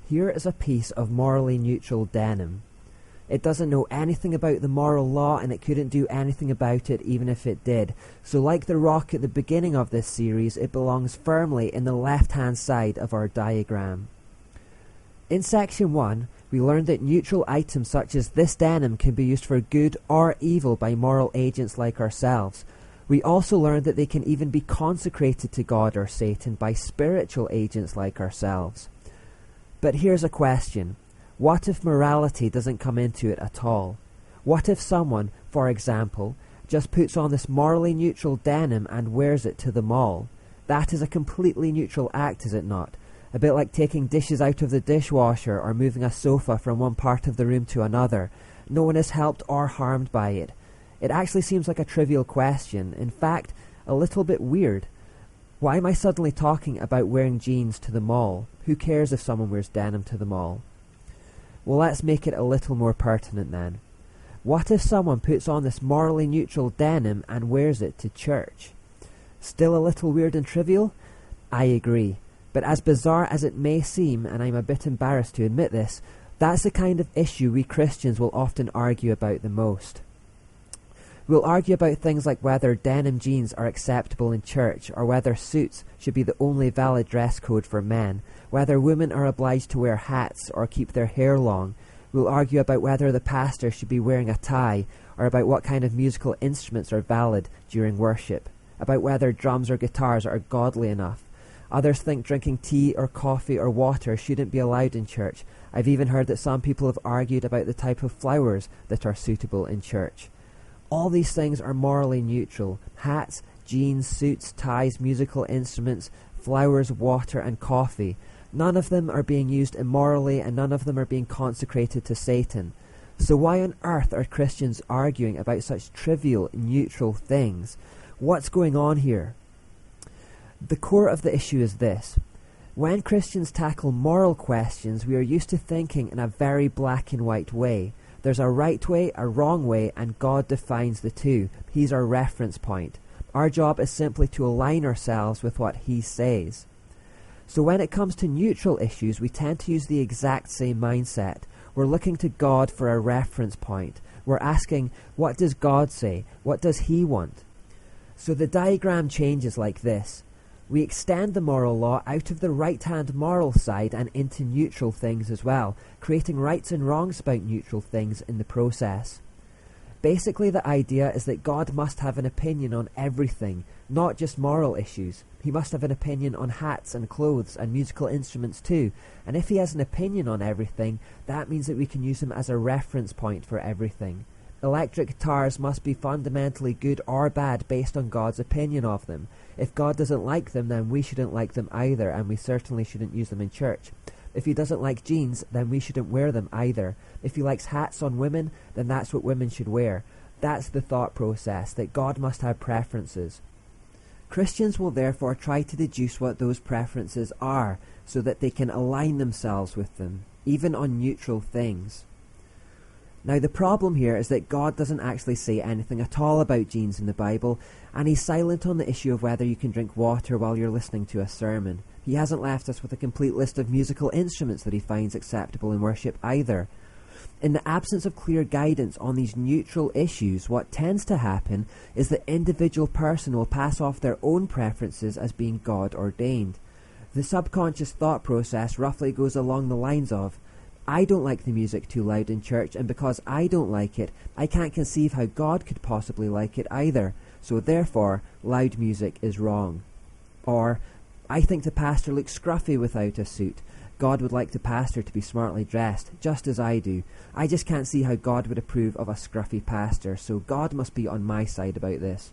Here is a piece of morally neutral denim. It doesn't know anything about the moral law, and it couldn't do anything about it even if it did. So like the rock at the beginning of this series, it belongs firmly in the left-hand side of our diagram. In section 1, we learned that neutral items such as this denim can be used for good or evil by moral agents like ourselves. We also learned that they can even be consecrated to God or Satan by spiritual agents like ourselves. But here's a question. What if morality doesn't come into it at all? What if someone, for example, just puts on this morally neutral denim and wears it to the mall? That is a completely neutral act, is it not? A bit like taking dishes out of the dishwasher or moving a sofa from one part of the room to another. No one is helped or harmed by it. It actually seems like a trivial question, in fact, a little bit weird. Why am I suddenly talking about wearing jeans to the mall? Who cares if someone wears denim to the mall? Well, let's make it a little more pertinent then. What if someone puts on this morally neutral denim and wears it to church? Still a little weird and trivial? I agree. But as bizarre as it may seem, and I'm a bit embarrassed to admit this, that's the kind of issue we Christians will often argue about the most. We'll argue about things like whether denim jeans are acceptable in church, or whether suits should be the only valid dress code for men, whether women are obliged to wear hats or keep their hair long. We'll argue about whether the pastor should be wearing a tie, or about what kind of musical instruments are valid during worship, about whether drums or guitars are godly enough. Others think drinking tea or coffee or water shouldn't be allowed in church. I've even heard that some people have argued about the type of flowers that are suitable in church. All these things are morally neutral. Hats, jeans, suits, ties, musical instruments, flowers, water and coffee. None of them are being used immorally, and none of them are being consecrated to Satan. So why on earth are Christians arguing about such trivial, neutral things? What's going on here? The core of the issue is this. When Christians tackle moral questions, we are used to thinking in a very black and white way. There's a right way, a wrong way, and God defines the two. He's our reference point. Our job is simply to align ourselves with what He says. So when it comes to neutral issues, we tend to use the exact same mindset. We're looking to God for a reference point. We're asking, what does God say? What does He want? So the diagram changes like this. We extend the moral law out of the right-hand moral side and into neutral things as well, creating rights and wrongs about neutral things in the process. Basically, the idea is that God must have an opinion on everything, not just moral issues. He must have an opinion on hats and clothes and musical instruments too, and if He has an opinion on everything, that means that we can use Him as a reference point for everything. Electric guitars must be fundamentally good or bad based on God's opinion of them. If God doesn't like them, then we shouldn't like them either, and we certainly shouldn't use them in church. If He doesn't like jeans, then we shouldn't wear them either. If He likes hats on women, then that's what women should wear. That's the thought process, that God must have preferences. Christians will therefore try to deduce what those preferences are, so that they can align themselves with them, even on neutral things. Now the problem here is that God doesn't actually say anything at all about jeans in the Bible, and He's silent on the issue of whether you can drink water while you're listening to a sermon. He hasn't left us with a complete list of musical instruments that He finds acceptable in worship either. In the absence of clear guidance on these neutral issues, what tends to happen is that individual person will pass off their own preferences as being God-ordained. The subconscious thought process roughly goes along the lines of, I don't like the music too loud in church, and because I don't like it, I can't conceive how God could possibly like it either, so therefore, loud music is wrong. Or, I think the pastor looks scruffy without a suit. God would like the pastor to be smartly dressed, just as I do. I just can't see how God would approve of a scruffy pastor, so God must be on my side about this.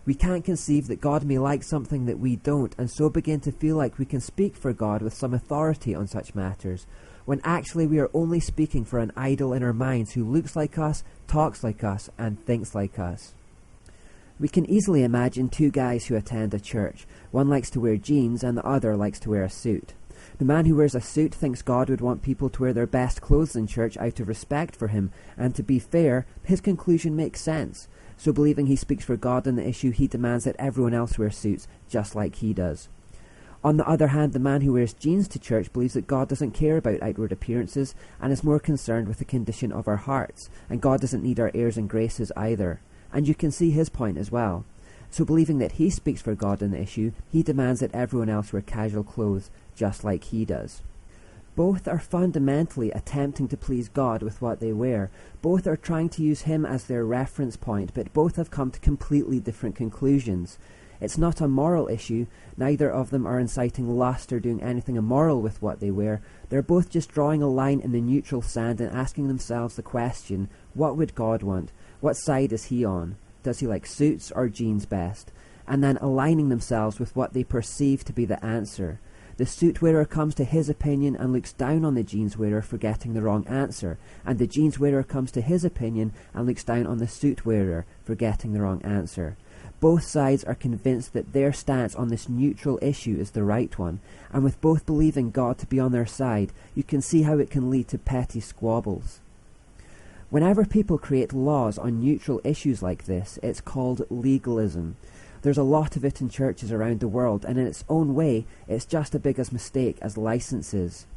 We can't conceive that God may like something that we don't, and so begin to feel like we can speak for God with some authority on such matters, when actually we are only speaking for an idol in our minds who looks like us, talks like us, and thinks like us. We can easily imagine two guys who attend a church. One likes to wear jeans and the other likes to wear a suit. The man who wears a suit thinks God would want people to wear their best clothes in church out of respect for Him, and to be fair, his conclusion makes sense. So believing he speaks for God on the issue, he demands that everyone else wear suits just like he does. On the other hand, the man who wears jeans to church believes that God doesn't care about outward appearances and is more concerned with the condition of our hearts, and God doesn't need our airs and graces either. And you can see his point as well. So believing that he speaks for God on the issue, he demands that everyone else wear casual clothes just like he does. Both are fundamentally attempting to please God with what they wear. Both are trying to use him as their reference point, but both have come to completely different conclusions. It's not a moral issue. Neither of them are inciting lust or doing anything immoral with what they wear. They're both just drawing a line in the neutral sand and asking themselves the question, what would God want? What side is he on? Does he like suits or jeans best? And then aligning themselves with what they perceive to be the answer. The suit wearer comes to his opinion and looks down on the jeans wearer for getting the wrong answer, and the jeans wearer comes to his opinion and looks down on the suit wearer for getting the wrong answer. Both sides are convinced that their stance on this neutral issue is the right one, and with both believing God to be on their side, you can see how it can lead to petty squabbles. Whenever people create laws on neutral issues like this, it's called legalism. There's a lot of it in churches around the world, and in its own way, it's just as big a mistake as licenses.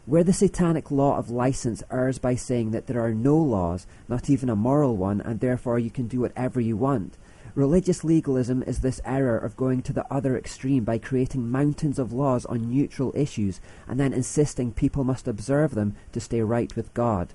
Where the satanic law of license errs by saying that there are no laws, not even a moral one, and therefore you can do whatever you want, religious legalism is this error of going to the other extreme by creating mountains of laws on neutral issues, and then insisting people must observe them to stay right with God.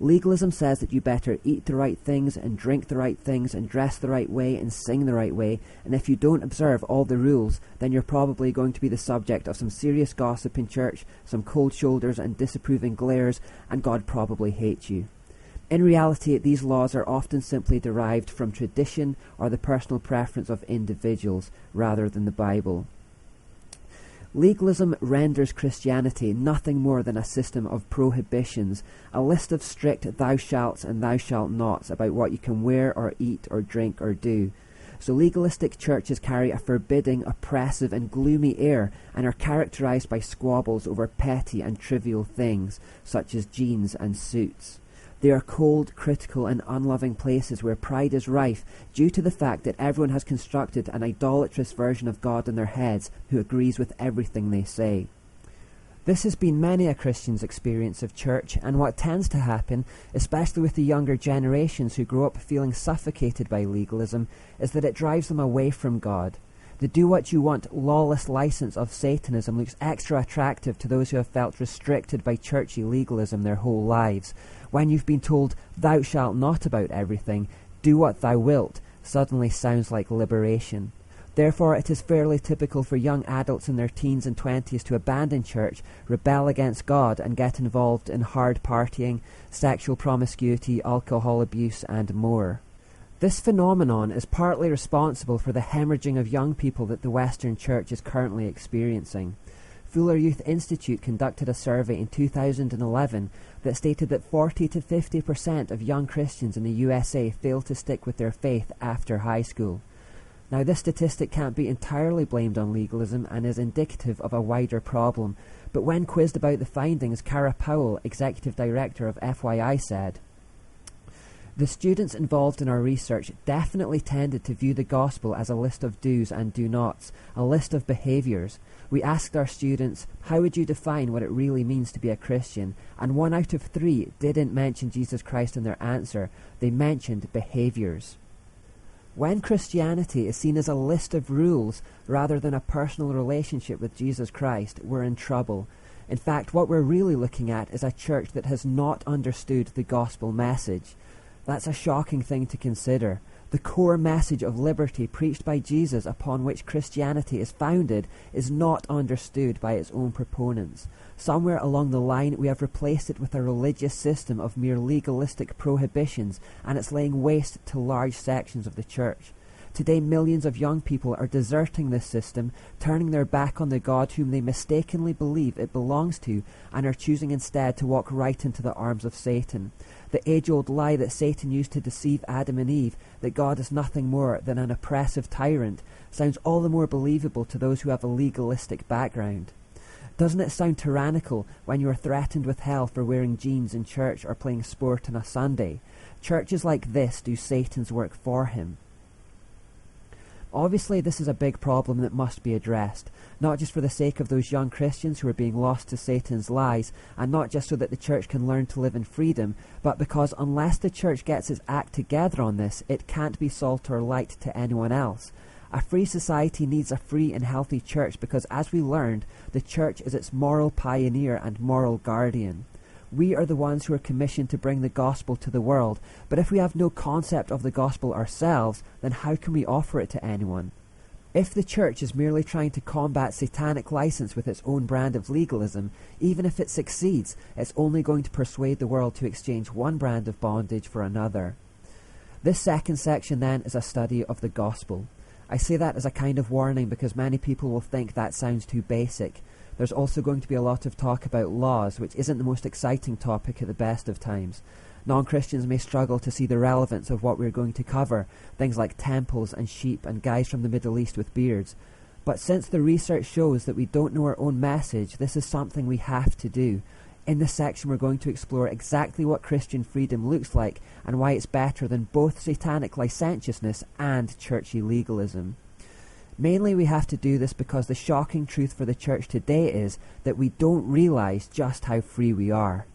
Legalism says that you better eat the right things and drink the right things and dress the right way and sing the right way, and if you don't observe all the rules, then you're probably going to be the subject of some serious gossip in church, some cold shoulders and disapproving glares, and God probably hates you. In reality, these laws are often simply derived from tradition or the personal preference of individuals rather than the Bible. Legalism renders Christianity nothing more than a system of prohibitions, a list of strict thou shalts and thou shalt nots about what you can wear or eat or drink or do. So legalistic churches carry a forbidding, oppressive and gloomy air and are characterized by squabbles over petty and trivial things, such as jeans and suits. They are cold, critical and unloving places where pride is rife due to the fact that everyone has constructed an idolatrous version of God in their heads who agrees with everything they say. This has been many a Christian's experience of church, and what tends to happen, especially with the younger generations who grow up feeling suffocated by legalism, is that it drives them away from God. The do-what-you-want lawless license of Satanism looks extra attractive to those who have felt restricted by churchy legalism their whole lives. When you've been told, thou shalt not about everything, do what thou wilt, suddenly sounds like liberation. Therefore, it is fairly typical for young adults in their teens and 20s to abandon church, rebel against God, and get involved in hard partying, sexual promiscuity, alcohol abuse, and more. This phenomenon is partly responsible for the hemorrhaging of young people that the Western Church is currently experiencing. Fuller Youth Institute conducted a survey in 2011 that stated that 40 to 50% of young Christians in the USA fail to stick with their faith after high school. Now, this statistic can't be entirely blamed on legalism and is indicative of a wider problem, but when quizzed about the findings, Cara Powell, executive director of FYI, said, "The students involved in our research definitely tended to view the gospel as a list of do's and do-nots, a list of behaviours. We asked our students, how would you define what it really means to be a Christian? And 1 out of 3 didn't mention Jesus Christ in their answer. They mentioned behaviours." When Christianity is seen as a list of rules rather than a personal relationship with Jesus Christ, we're in trouble. In fact, what we're really looking at is a church that has not understood the gospel message. That's a shocking thing to consider. The core message of liberty preached by Jesus, upon which Christianity is founded, is not understood by its own proponents. Somewhere along the line, we have replaced it with a religious system of mere legalistic prohibitions, and it's laying waste to large sections of the church. Today, millions of young people are deserting this system, turning their back on the God whom they mistakenly believe it belongs to, and are choosing instead to walk right into the arms of Satan. The age-old lie that Satan used to deceive Adam and Eve, that God is nothing more than an oppressive tyrant, sounds all the more believable to those who have a legalistic background. Doesn't it sound tyrannical when you are threatened with hell for wearing jeans in church or playing sport on a Sunday? Churches like this do Satan's work for him. Obviously, this is a big problem that must be addressed, not just for the sake of those young Christians who are being lost to Satan's lies, and not just so that the church can learn to live in freedom, but because unless the church gets its act together on this, it can't be salt or light to anyone else. A free society needs a free and healthy church because, as we learned, the church is its moral pioneer and moral guardian. We are the ones who are commissioned to bring the gospel to the world, but if we have no concept of the gospel ourselves, then how can we offer it to anyone? If the church is merely trying to combat satanic license with its own brand of legalism, even if it succeeds, it's only going to persuade the world to exchange one brand of bondage for another. This second section then is a study of the gospel. I say that as a kind of warning because many people will think that sounds too basic. There's also going to be a lot of talk about laws, which isn't the most exciting topic at the best of times. Non-Christians may struggle to see the relevance of what we're going to cover, things like temples and sheep and guys from the Middle East with beards. But since the research shows that we don't know our own message, this is something we have to do. In this section we're going to explore exactly what Christian freedom looks like and why it's better than both satanic licentiousness and churchy legalism. Mainly we have to do this because the shocking truth for the church today is that we don't realize just how free we are.